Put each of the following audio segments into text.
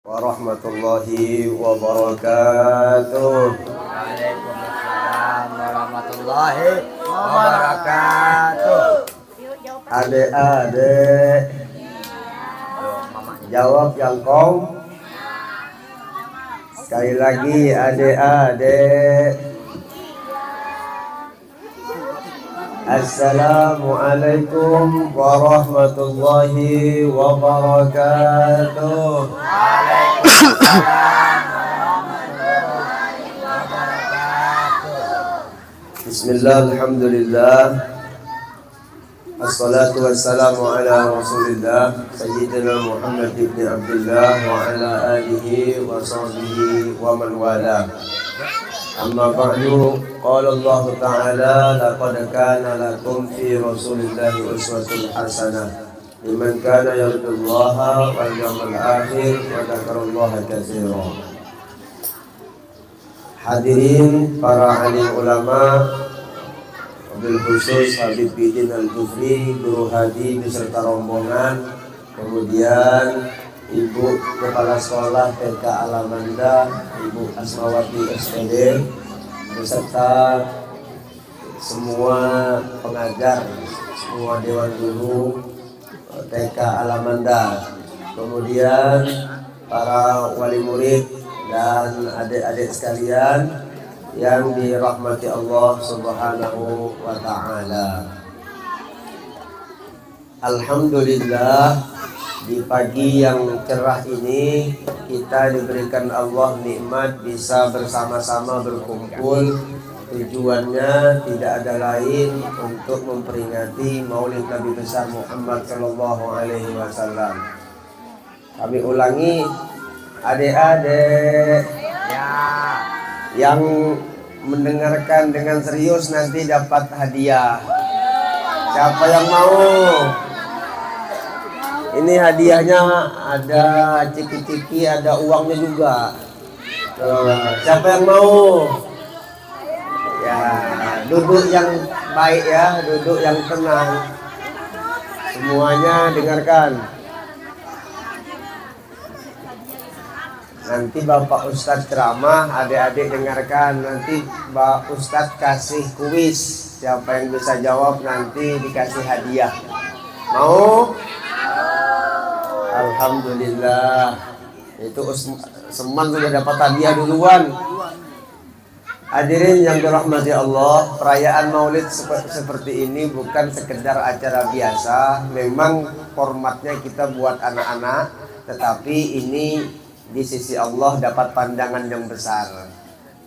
Warahmatullahi wabarakatuh. Waalaikumsalam warahmatullahi wabarakatuh. Adik-adik, jawab yang kom. Sekali lagi adik-adik. Assalamualaikum warahmatullahi wabarakatuh. Bismillah, alhamdulillah. Assalatu wassalamu ala rasulillah Sayyidina Muhammad ibn Abdullah wa ala alihi wa sahbihi wa man wala. Amma ba'du, qala Allah ta'ala laqad kana lakum fi rasulillahi uswatun hasanah liman kana yarjullaha wal yawmal akhir wa dzakarallaha katsiran. Hadirin para alim ulama, wabil khusus Habib Bidin Al-Kufri, Guru Hadi beserta rombongan, kemudian Ibu Kepala Sekolah TK Alamanda, Ibu Asmawati SPD, beserta semua pengajar, semua Dewan Guru TK Alamanda, kemudian para wali murid dan adik-adik sekalian yang dirahmati Allah Subhanahu wa ta'ala. Alhamdulillah, di pagi yang cerah ini kita diberikan Allah nikmat bisa bersama-sama berkumpul. Tujuannya tidak ada lain untuk memperingati Maulid Nabi besar Muhammad sallallahu alaihi wasallam. Kami ulangi, adik-adik yang mendengarkan dengan serius nanti dapat hadiah. Siapa yang mau? Ini hadiahnya ada ciki-ciki, ada uangnya juga. Siapa yang mau? Ya, duduk yang baik ya, duduk yang tenang. Semuanya dengarkan. Nanti Bapak Ustadz ceramah, adik-adik dengarkan. Nanti Bapak Ustadz kasih kuis. Siapa yang bisa jawab nanti dikasih hadiah. Mau? Alhamdulillah. Itu Seman sudah dapat hadiah duluan. Hadirin yang dirahmati Allah, perayaan Maulid seperti ini bukan sekedar acara biasa. Memang formatnya kita buat anak-anak, tetapi ini di sisi Allah dapat pandangan yang besar.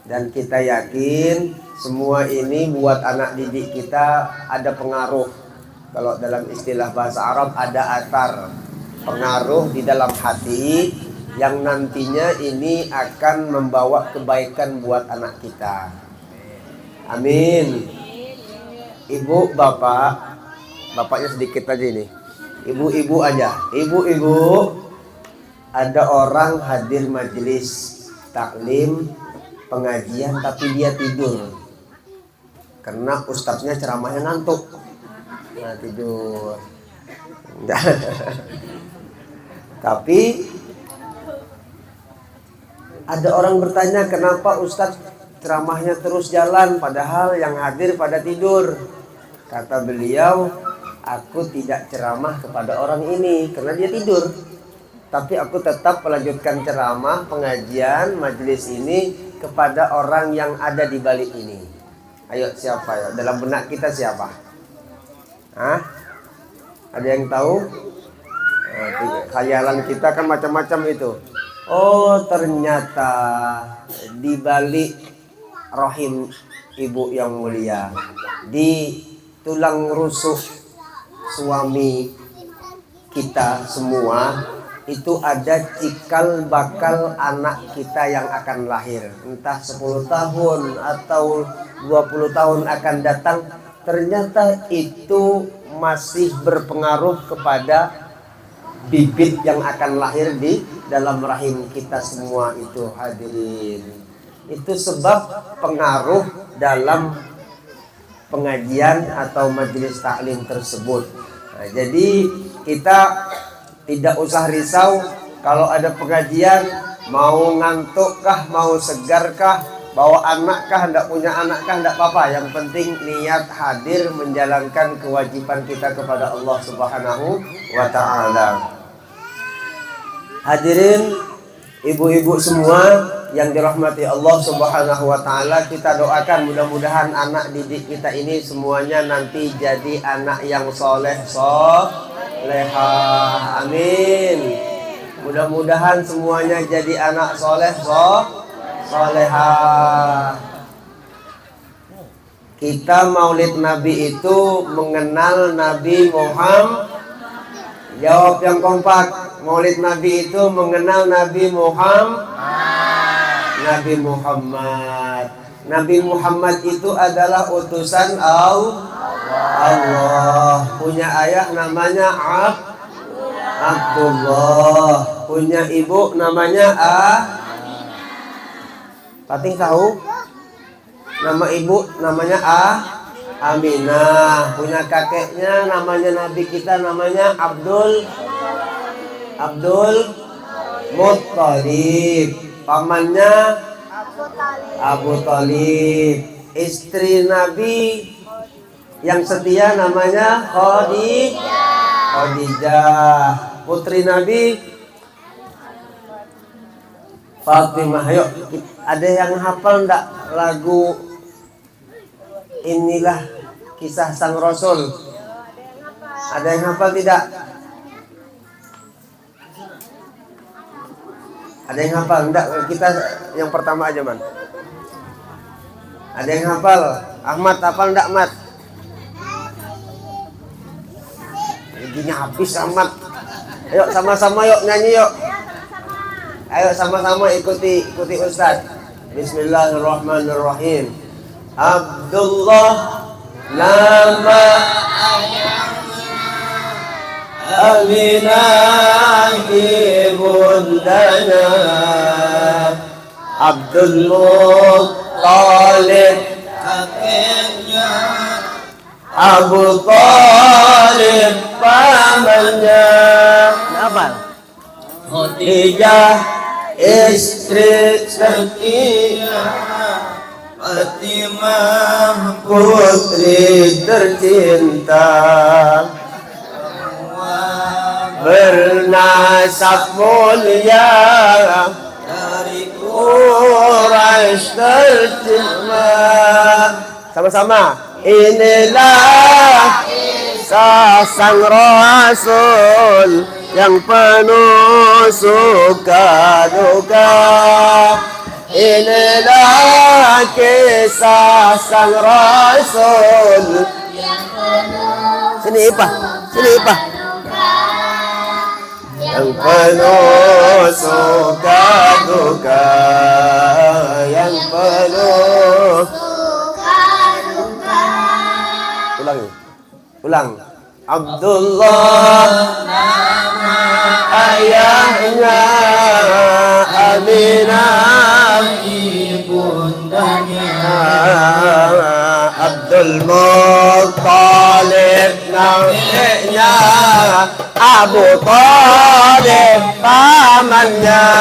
Dan kita yakin semua ini buat anak didik kita ada pengaruh. Kalau dalam istilah bahasa Arab ada athar, pengaruh di dalam hati yang nantinya ini akan membawa kebaikan buat anak kita. Amin. Ibu, bapak, bapaknya sedikit aja ini. Ibu-ibu aja. Ibu-ibu, ada orang hadir majelis taklim pengajian tapi dia tidur karena ustadznya ceramahnya ngantuk. Nah, tidur. Tapi ada orang bertanya, kenapa ustadz ceramahnya terus jalan padahal yang hadir pada tidur? Kata beliau, aku tidak ceramah kepada orang ini karena dia tidur, tapi aku tetap melanjutkan ceramah, pengajian, majelis ini kepada orang yang ada di balik ini. Ayo, siapa ya? Dalam benak kita siapa? Hah? Ada yang tahu? Khayalan kita kan macam-macam itu. Oh, ternyata di balik rahim ibu yang mulia, di tulang rusuk suami kita semua, itu ada cikal bakal anak kita yang akan lahir. Entah 10 tahun atau 20 tahun akan datang, ternyata itu masih berpengaruh kepada bibit yang akan lahir di dalam rahim kita semua itu, hadirin. Itu sebab pengaruh dalam pengajian atau majelis taklim tersebut. Nah, jadi kita tidak usah risau Kalau ada pengajian, mau ngantukkah, mau segarkah, bawa anakkah, hendak punya anakkah, hendak apa-apa. Yang penting niat hadir menjalankan kewajiban kita kepada Allah Subhanahu wa ta'ala. Hadirin ibu-ibu semua yang dirahmati Allah Subhanahu wa ta'ala, kita doakan mudah-mudahan anak didik kita ini semuanya nanti jadi anak yang soleh solehah. Amin. Mudah-mudahan semuanya jadi anak soleh solehah. Kita maulid Nabi itu mengenal Nabi Muhammad. Jawab yang kompak. Maulid Nabi itu mengenal Nabi Muhammad. Nabi Muhammad. Nabi Muhammad itu adalah utusan Allah. Punya ayah namanya Abdullah, punya ibu namanya Pating tahu? Nama ibu namanya Aminah, punya kakeknya namanya Nabi kita namanya Abdul Muttalib, pamannya Abu Talib, istri Nabi yang setia namanya Khadijah. Putri Nabi Fatimah. Yuk, ada yang hafal enggak lagu Inilah Kisah Sang Rasul? Ada yang hafal tidak? Ada yang hafal enggak? Kita yang pertama aja, Man. Ada yang hafal? Ahmad hafal enggak, Ahmad? Gini habis Ahmad. Ayo sama-sama yuk nyanyi yuk. Ayo sama-sama ikuti Ustaz. Bismillahirrahmanirrahim. Abdullah nama Aminah ibundana, Abdul Muttalib kakeknya, Abu Talib pamannya. Apa? Khadijah istri setia, Fatimah putri tercinta, bernasab mulia dari Quraisy tercela. Sama-sama. Inilah kisah sang Rasul yang penuh suka duka. Inilah kisah sang Rasul yang penuh sini Ipah yang penuh suka duka, yang penuh ulang. Abdullah nama ayahnya, Aminah ibundanya, Abdul Muttalib namanya, Abu Talib pamannya,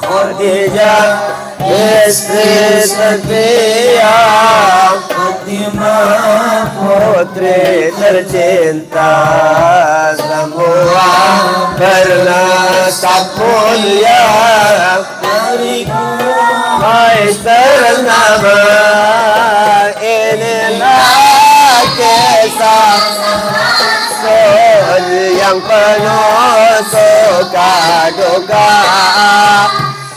Khadijah istri setia, Fatimah putri tercinta. Semua bernasab mulia dari Quraisy ternama. Inilah kisah Rasul yang penuh suka duka.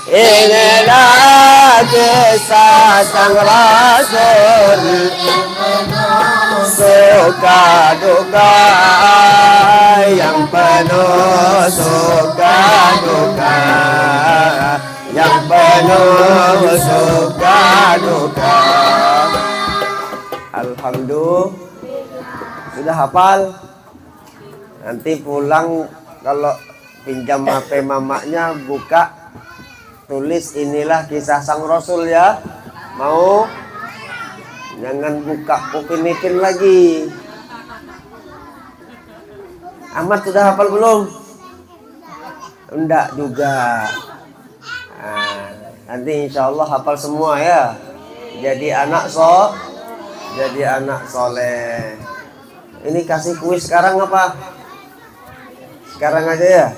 Inilah kisah sang Rasul suka duka, yang penuh suka duka, yang penuh suka duka. Alhamdulillah, sudah hafal. Nanti pulang kalau pinjam HP mamanya, buka, tulis inilah kisah sang Rasul ya. Mau? Jangan buka Upin lagi. Ahmad sudah hafal belum? Enggak juga. Nah, nanti insya Allah hafal semua ya. Jadi anak soleh. Ini kasih kuis sekarang apa? Sekarang aja ya.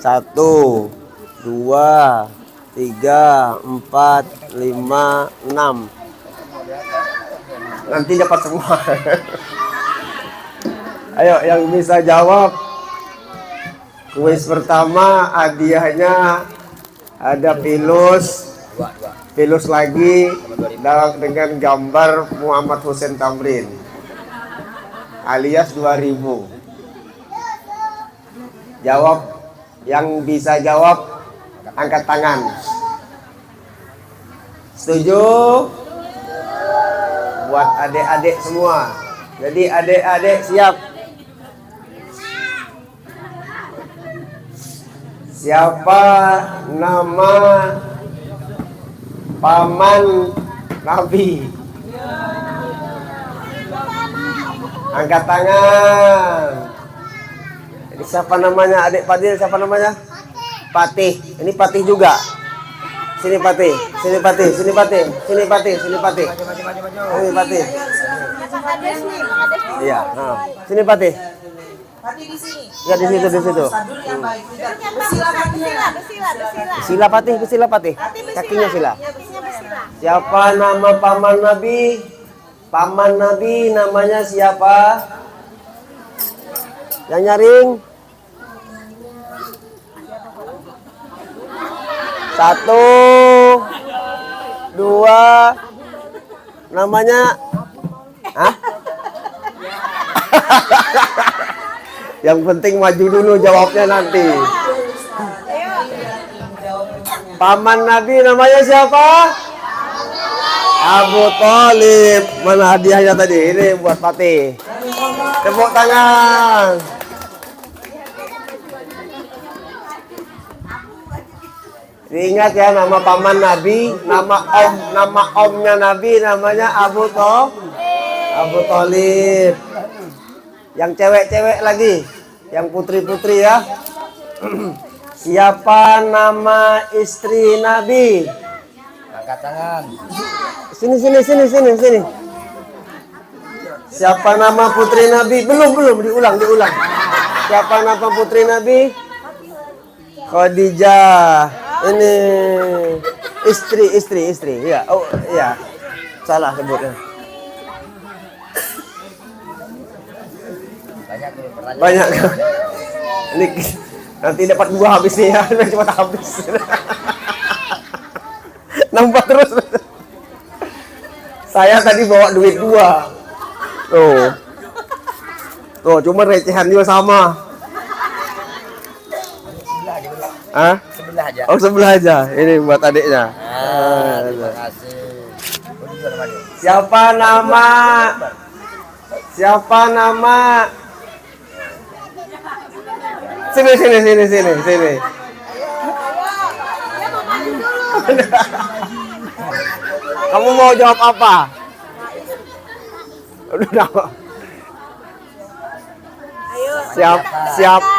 1, 2, 3, 4, 5, 6. Nanti dapat semua. Ayo yang bisa jawab. Kuis pertama hadiahnya ada pilus lagi dengan gambar Muhammad Hussein Tamrin alias 2000. Jawab, yang bisa jawab angkat tangan. Setuju? Buat adik-adik semua. Jadi adik-adik siap. Siapa nama paman Nabi? Angkat tangan. Ini siapa namanya? Adik Fadil siapa namanya? Patih. Ini Patih juga. Sini Patih, sini Patih, sini Patih, sini Patih, sini Patih. Sini Patih. Iya, nah. Sini Patih. Patih di sini. Ya di situ, di situ. Sila Patih, sila Patih. Kakinya sila. Siapa nama paman Nabi? Paman Nabi namanya siapa? Yang nyaring. 1, 2. Namanya? Hah? Yang penting maju dulu, jawabnya nanti. Paman Nabi namanya siapa? Abu Thalib. Mana hadiahnya tadi? Ini buat Patih. Tepuk tangan. Ingat ya, nama paman Nabi, nama omnya Nabi namanya Abu Thalib. Yang cewek-cewek lagi, yang putri-putri ya. Siapa nama istri Nabi? Angkat tangan. Sini. Siapa nama putri Nabi? Belum, diulang. Siapa nama putri Nabi? Khadijah. Ini istri. Ya, oh ya. Salah sebutnya. Banyak. Ini nanti dapat 2 habis nih ya, cepat habis. Nambah terus. Saya tadi bawa duit 2. Tuh, cuma recehan juga sama. Hah? Sebelah aja. Oh, sebelah aja. Ini buat adiknya. Terima kasih. Siapa nama? Sini. Kamu mau jawab apa? Udah.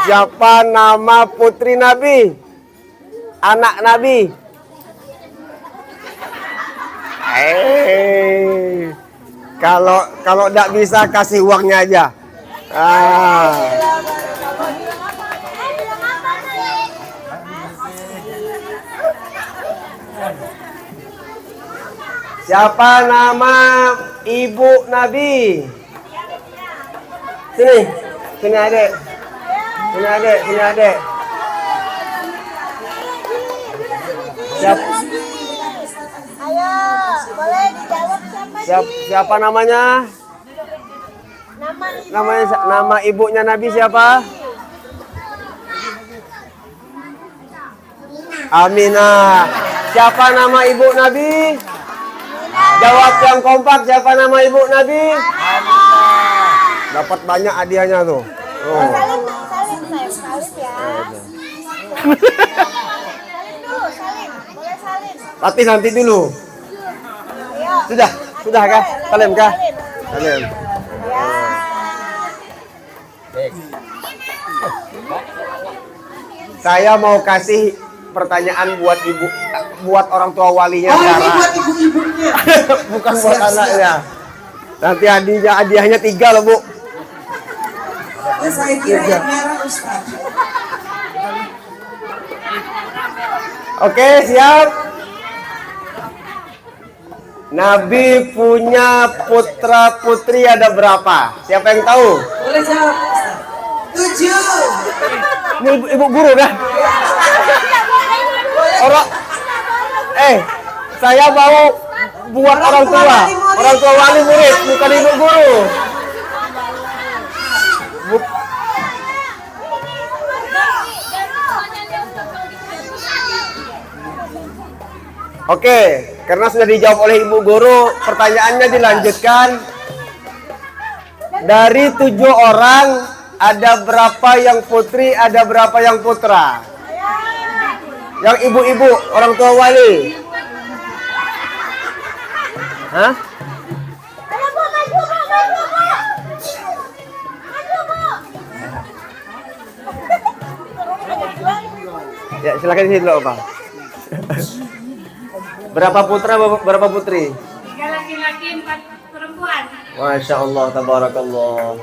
Siapa nama putri Nabi? Anak Nabi? Kalau tidak bisa kasih uangnya aja. Siapa nama ibu Nabi? Sini adik. Ayo, boleh dijawab Siapa namanya? Nama ibunya Nabi siapa? Aminah. Siapa nama ibu Nabi? Jawab yang kompak, siapa nama ibu Nabi? Dapat banyak hadiahnya tuh. Salim ya. Boleh salim. Tapi nanti dulu. Ayo. Sudah kah? Salim kah? Salim. Ya. Saya mau kasih pertanyaan buat ibu, buat orang tua walinya Oh, ini sekarang. buat ibu-ibunya. Bukan buat anaknya. Nanti hadiahnya 3 loh, Bu. Oh, saya kira yang merah Ustaz. Oke, siap. Nabi punya putra putri ada berapa? Siapa yang tahu? Boleh jawab Ustaz. 7. Ini ibu guru kan? Orang, saya mau buat orang tua wali murid, bukan ibu guru. Oke, karena sudah dijawab oleh ibu guru, pertanyaannya dilanjutkan. Dari 7 orang, ada berapa yang putri, ada berapa yang putra? Yang ibu-ibu, orang tua wali. Hah? Ayo Bu, maju Bu, maju Bu. Maju Bu. Ya, silakan sini dulu, Pak. Berapa putra, berapa putri? 3 laki-laki, 4 perempuan. Masya Allah, tabarakallah.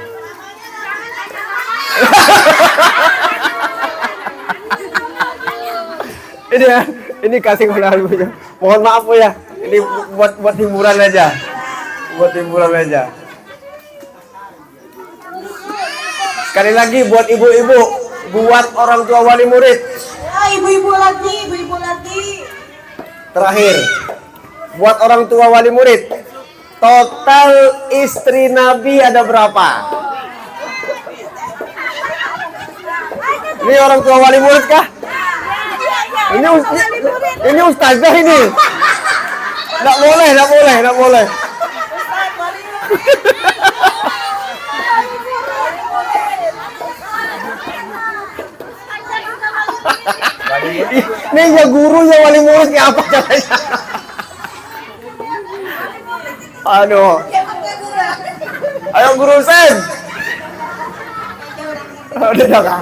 Ini ya, ini kasih kepada ibunya. Mohon maaf Bu ya, ini buat hiburan aja, buat hiburan aja. Sekali lagi buat ibu-ibu, buat orang tua wali murid. Ya, ibu-ibu lagi. Terakhir, buat orang tua wali murid, total istri Nabi ada berapa? Ini orang tua wali murid kah? Ini ustazah ini. Nggak boleh. Ini ya guru ya wali murid kayak apa caranya? Aduh. Ayo guru Sen. Udah Kak.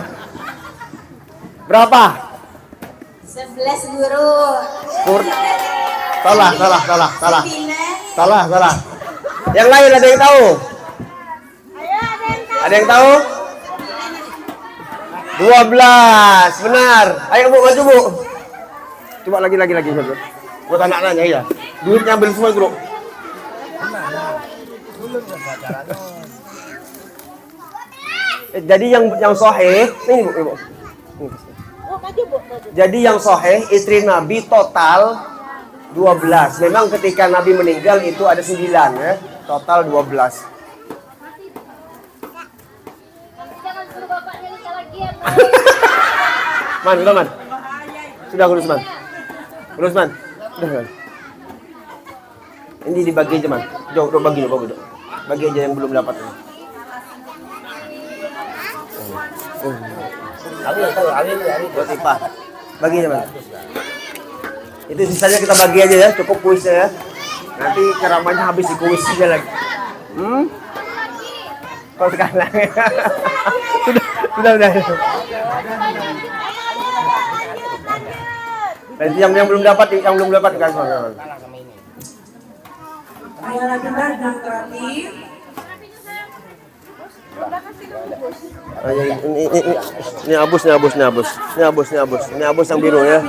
Berapa? 11 guru. Salah. Yang lain ada yang tahu? Ada yang tahu? 12, benar. Ayo Bu, maju Bu. Coba lagi. Buat anak-anaknya ya. Duitnya ambil semua bro. Jadi yang sahih, ini Bu, Ibu. Jadi yang sahih istri Nabi total 12. Memang ketika Nabi meninggal itu ada 9 ya. Total 12. Man. Sudah kurus man. Udah. Ini dibagi aja man. Jauh bagi. Bagi aja yang belum dapat. Ali. Buat Ipa. Bagi aja man. Itu sisanya kita bagi aja ya, cukup kuisnya ya. Nanti ceramahnya habis di kuis aja lagi. Kau sekarang. Sudah. Nanti yang belum dapat kan soalnya. Ayo benar dan terakhir. Ini abus yang biru ya.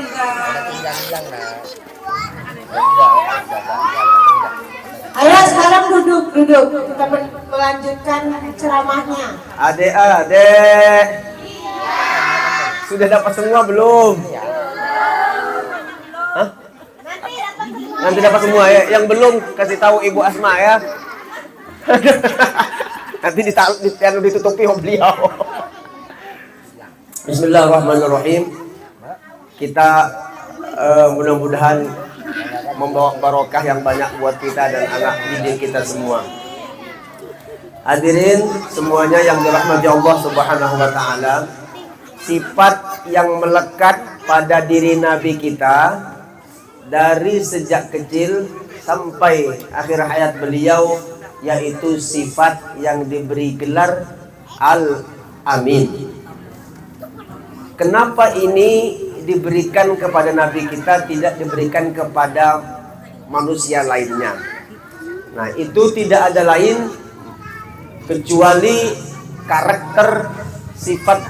Ayo sekarang duduk. Kita melanjutkan ceramahnya. Adek. Sudah dapat semua belum? Hah? Nanti dapat semua ya. Yang belum kasih tahu Ibu Asma ya. Nanti ditutupi oleh beliau. Bismillahirrahmanirrahim. Kita mudah-mudahan membawa barokah yang banyak buat kita dan anak didik kita semua. Hadirin semuanya yang dirahmati Allah Subhanahu wa taala, sifat yang melekat pada diri Nabi kita dari sejak kecil sampai akhir hayat beliau, yaitu sifat yang diberi gelar Al-Amin. Kenapa ini diberikan kepada Nabi kita, tidak diberikan kepada manusia lainnya? Nah, itu tidak ada lain kecuali karakter, sifat,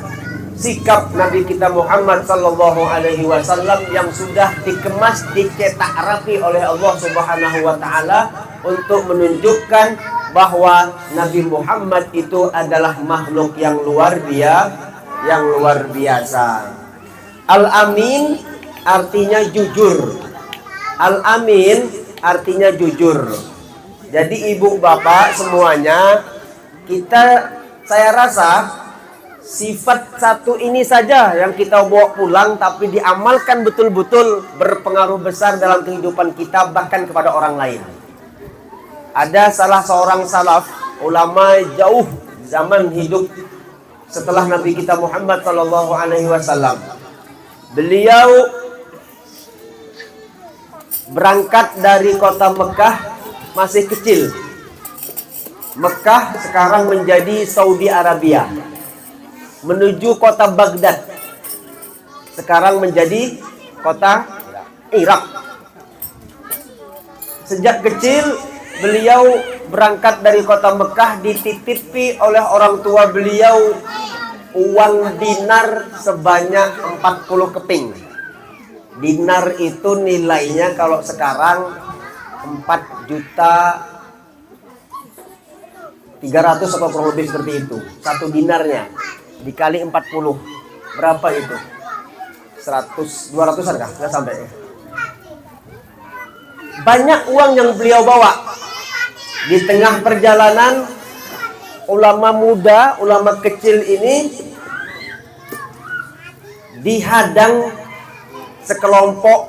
sikap Nabi kita Muhammad sallallahu alaihi wasallam yang sudah dikemas, dicetak rapi oleh Allah Subhanahu wa taala untuk menunjukkan bahwa Nabi Muhammad itu adalah makhluk yang luar biasa. Al-Amin artinya jujur. Al-Amin artinya jujur. Jadi ibu bapak semuanya, saya rasa sifat satu ini saja yang kita bawa pulang, tapi diamalkan betul-betul berpengaruh besar dalam kehidupan kita, bahkan kepada orang lain. Ada salah seorang salaf, ulama jauh zaman hidup setelah Nabi kita Muhammad sallallahu alaihi wasallam. Beliau berangkat dari kota Mekah masih kecil. Mekah sekarang menjadi Saudi Arabia, menuju kota Baghdad, sekarang menjadi kota Irak. Sejak kecil beliau berangkat dari kota Mekah, dititipi oleh orang tua beliau uang dinar sebanyak 40 keping. Dinar itu nilainya kalau sekarang 4.300.000 atau kurang lebih seperti itu. Satu dinarnya dikali 40 berapa itu? 200-an kah? Nggak sampai ya. Banyak uang yang beliau bawa. Di tengah perjalanan, ulama muda, ulama kecil ini dihadang sekelompok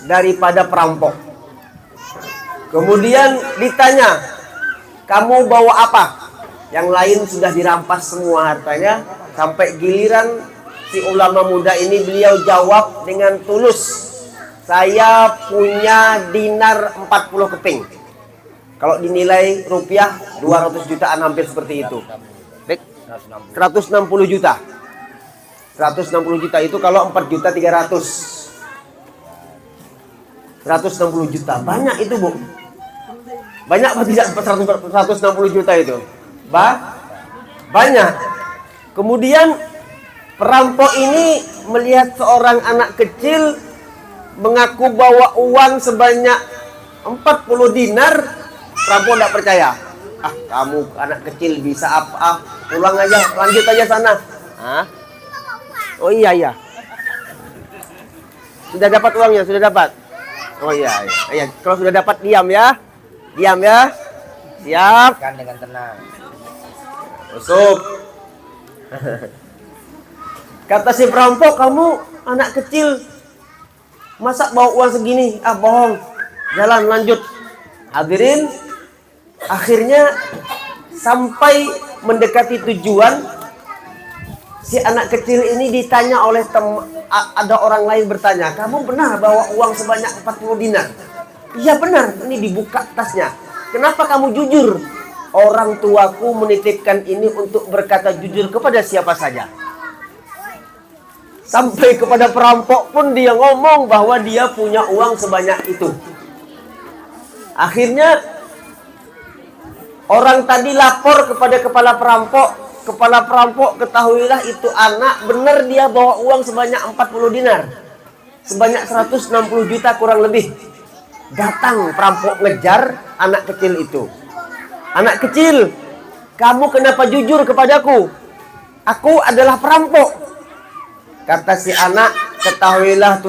daripada perampok. Kemudian ditanya, kamu bawa apa? Yang lain sudah dirampas semua hartanya. Sampai giliran si ulama muda ini, beliau jawab dengan tulus, saya punya dinar 40 keping. Kalau dinilai rupiah 200 jutaan, hampir seperti itu. 160 juta. 160 juta itu kalau 4.300.000. 160 juta. Banyak itu, Bu. Banyak apa tidak 160 juta itu? Banyak. Kemudian perampok ini melihat seorang anak kecil mengaku bawa uang sebanyak 40 dinar. Perampok tidak percaya. Kamu anak kecil bisa apa? Pulang aja, lanjut aja sana. Oh iya. Sudah dapat uangnya, sudah dapat. Oh iya. Kalau sudah dapat, diam ya. Siap. Makan dengan tenang. Masuk. Kata si perampok, kamu anak kecil, masa bawa uang segini? Bohong. Jalan, lanjut. Hadirin, akhirnya sampai mendekati tujuan, si anak kecil ini ditanya oleh ada orang lain bertanya, kamu benar bawa uang sebanyak 40 dinar? Iya benar, ini dibuka tasnya. Kenapa kamu jujur? Orang tuaku menitipkan ini untuk berkata jujur kepada siapa saja. Sampai kepada perampok pun dia ngomong bahwa dia punya uang sebanyak itu. Akhirnya orang tadi lapor kepada kepala perampok. Kepala perampok, ketahuilah itu anak benar dia bawa uang sebanyak 40 dinar. Sebanyak 160 juta kurang lebih. Datang perampok ngejar anak kecil itu. Anak kecil, kamu kenapa jujur kepadaku? Aku adalah perampok. Kata si anak, ketahuilah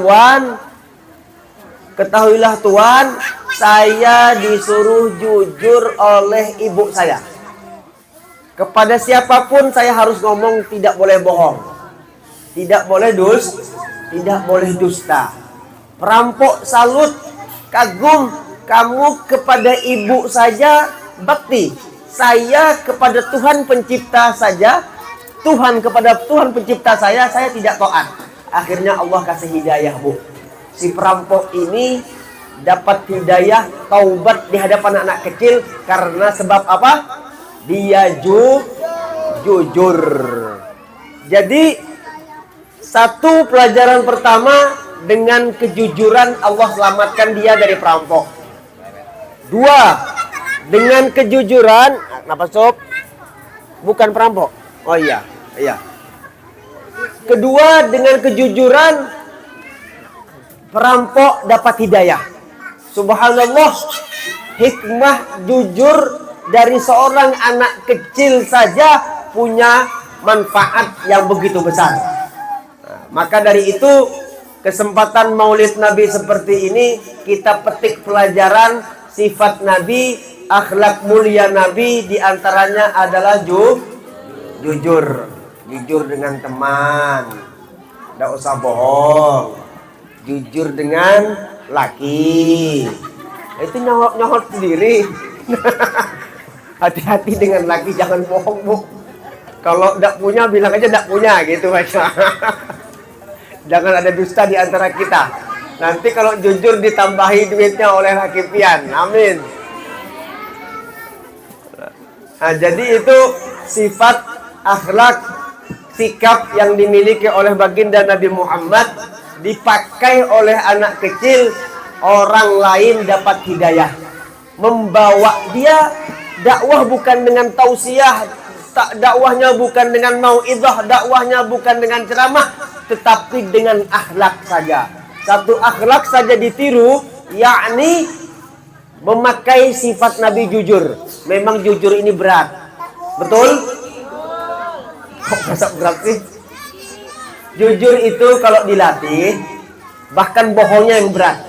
Tuan, saya disuruh jujur oleh ibu saya. Kepada siapapun saya harus ngomong, tidak boleh bohong. Tidak boleh dusta. Perampok salut, kagum, kamu kepada ibu saja bakti. Saya kepada Tuhan pencipta saja, kepada Tuhan pencipta saya tidak taat. Akhirnya Allah kasih hidayah, Bu. Si perampok ini dapat hidayah taubat di hadapan anak kecil karena sebab apa? Dia jujur. Jadi Satu, pelajaran pertama, dengan kejujuran Allah selamatkan dia dari perampok. Dua, dengan kejujuran, kenapa sob? Bukan perampok. Oh iya. Kedua, dengan kejujuran perampok dapat hidayah. Subhanallah, hikmah jujur dari seorang anak kecil saja punya manfaat yang begitu besar. Maka dari itu, kesempatan maulid Nabi seperti ini, kita petik pelajaran sifat Nabi, akhlak mulia Nabi, diantaranya adalah jujur. Jujur dengan teman, tidak usah bohong. Jujur dengan laki, itu nyolot sendiri. Hati-hati dengan laki, jangan bohong, Bu. Kalau tidak punya, bilang aja tidak punya, gitu aja. Jangan ada dusta di antara kita. Nanti kalau jujur ditambahi duitnya oleh laki pian. Amin. Nah, jadi itu sifat, akhlak, sikap yang dimiliki oleh baginda Nabi Muhammad, dipakai oleh anak kecil, orang lain dapat hidayah. Membawa dia dakwah bukan dengan tausiah, dakwahnya bukan dengan mauidhah, dakwahnya bukan dengan ceramah, tetapi dengan akhlak saja. Satu akhlak saja ditiru, yakni memakai sifat Nabi jujur. Memang jujur ini berat. Betul? Kok masa berat sih? Jujur itu kalau dilatih, bahkan bohongnya yang berat.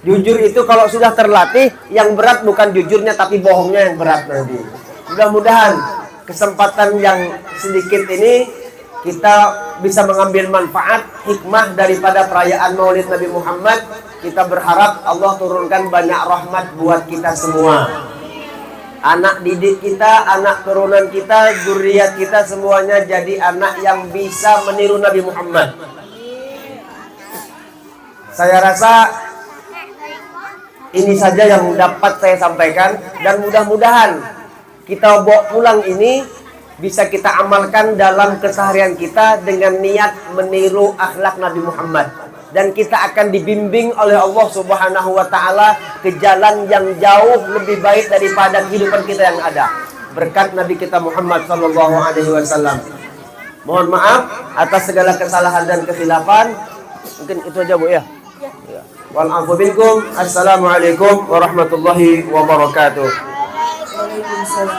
Jujur itu kalau sudah terlatih, yang berat bukan jujurnya tapi bohongnya yang berat nanti. Mudah-mudahan kesempatan yang sedikit ini kita bisa mengambil manfaat, hikmah daripada perayaan Maulid Nabi Muhammad. Kita berharap Allah turunkan banyak rahmat buat kita semua. Anak didik kita, anak turunan kita, zuriat kita semuanya jadi anak yang bisa meniru Nabi Muhammad. Saya rasa ini saja yang dapat saya sampaikan, dan mudah-mudahan kita bawa pulang ini bisa kita amalkan dalam keseharian kita dengan niat meniru akhlak Nabi Muhammad. Dan kita akan dibimbing oleh Allah Subhanahu wa Ta'ala ke jalan yang jauh lebih baik daripada kehidupan kita yang ada, berkat Nabi kita Muhammad sallallahu alaihi wasallam. Mohon maaf atas segala kesalahan dan kesilapan. Mungkin itu aja, Bu, ya. Wal afu minkum. Assalamualaikum warahmatullahi wabarakatuh. Waalaikumsalam.